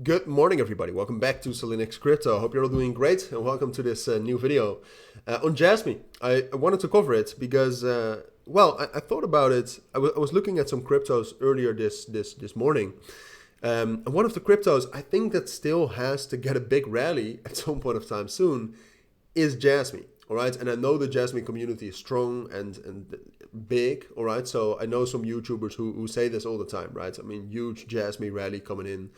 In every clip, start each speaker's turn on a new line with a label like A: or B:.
A: Good morning, everybody. Welcome back to Cilinix Crypto. I hope you're all doing great, and welcome to this new video on Jasmy. I wanted to cover it because, I thought about it. I was looking at some cryptos earlier this morning, and one of the cryptos I think that still has to get a big rally at some point of time soon is Jasmy. All right, and I know the Jasmy community is strong and big. All right, so I know some YouTubers who say this all the time, right? I mean, huge Jasmy rally coming in.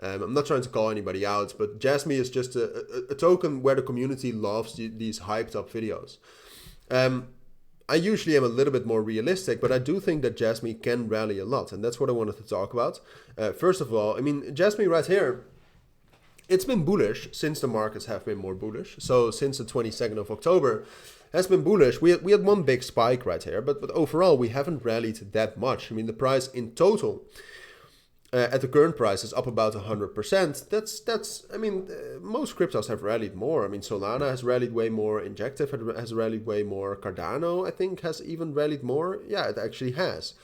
A: I'm not trying to call anybody out, but Jasmy is just a token where the community loves these hyped up videos. I usually am a little bit more realistic, but I do think that Jasmy can rally a lot, and that's what I wanted to talk about. First of all, I mean, Jasmy right here, it's been bullish since the markets have been more bullish. So since the 22nd of October has been bullish. We had one big spike right here, but overall we haven't rallied that much. I mean, the price in total at the current price is up about 100%. That's. I mean, most cryptos have rallied more. I mean, Solana has rallied way more. Injective has rallied way more. Cardano, I think, has even rallied more. Yeah, it actually has.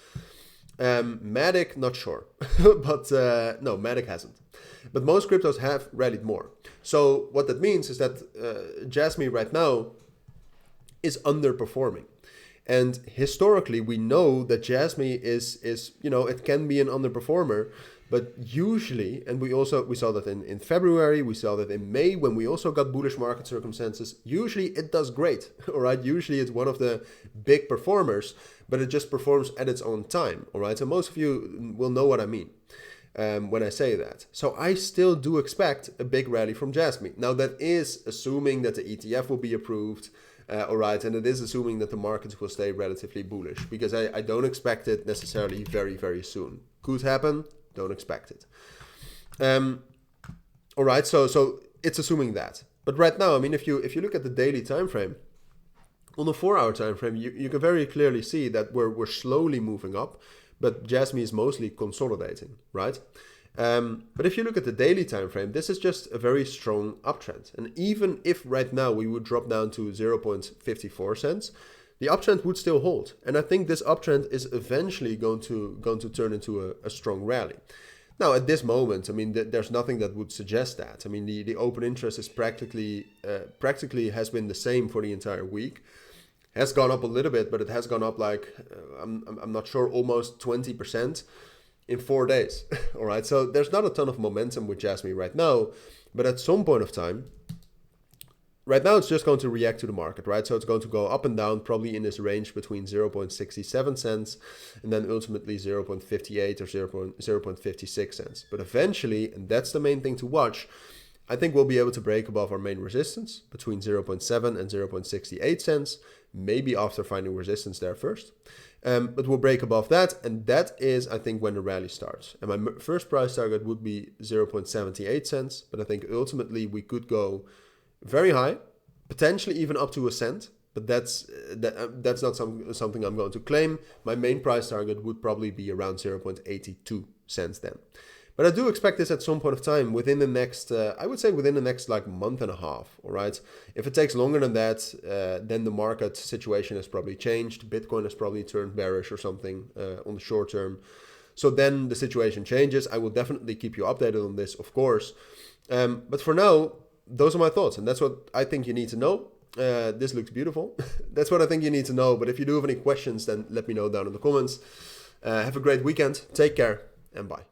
A: Matic, not sure, but no, Matic hasn't. But most cryptos have rallied more. So what that means is that Jasmy right now is underperforming. And historically, we know that Jasmy is it can be an underperformer, but usually, and we saw that in February, we saw that in May when we also got bullish market circumstances, usually it does great, all right? Usually it's one of the big performers, but it just performs at its own time, all right? So most of you will know what I mean when I say that. So I still do expect a big rally from Jasmy. Now that is assuming that the ETF will be approved, all right, and it is assuming that the markets will stay relatively bullish, because I don't expect it necessarily very, very soon. Could happen, don't expect it. All right, so it's assuming that. But right now, I mean, if you look at the daily time frame, on the 4-hour time frame, you can very clearly see that we're slowly moving up, but Jasmy is mostly consolidating, right? But if you look at the daily time frame, this is just a very strong uptrend. And even if right now we would drop down to 0.54 cents, the uptrend would still hold. And I think this uptrend is eventually going to turn into a strong rally. Now, at this moment, I mean, there's nothing that would suggest that. I mean, the open interest is practically has been the same for the entire week. Has gone up a little bit, but it has gone up like, I'm not sure, almost 20%. In 4 days. All right, so there's not a ton of momentum with Jasmy right now, but at some point of time, right now it's just going to react to the market, right? So it's going to go up and down, probably in this range between 0.67 cents and then ultimately 0.58 or 0.56 cents. But eventually, and that's the main thing to watch, I think we'll be able to break above our main resistance between 0.7 and 0.68 cents, maybe after finding resistance there first. But we'll break above that, and that is, I think, when the rally starts. And my first price target would be 0.78 cents, but I think ultimately we could go very high, potentially even up to a cent, but that's not something I'm going to claim. My main price target would probably be around 0.82 cents then. But I do expect this at some point of time within the next, I would say within the next like month and a half, all right? If it takes longer than that, then the market situation has probably changed. Bitcoin has probably turned bearish or something on the short term. So then the situation changes. I will definitely keep you updated on this, of course. But for now, those are my thoughts. And that's what I think you need to know. This looks beautiful. That's what I think you need to know. But if you do have any questions, then let me know down in the comments. Have a great weekend. Take care and bye.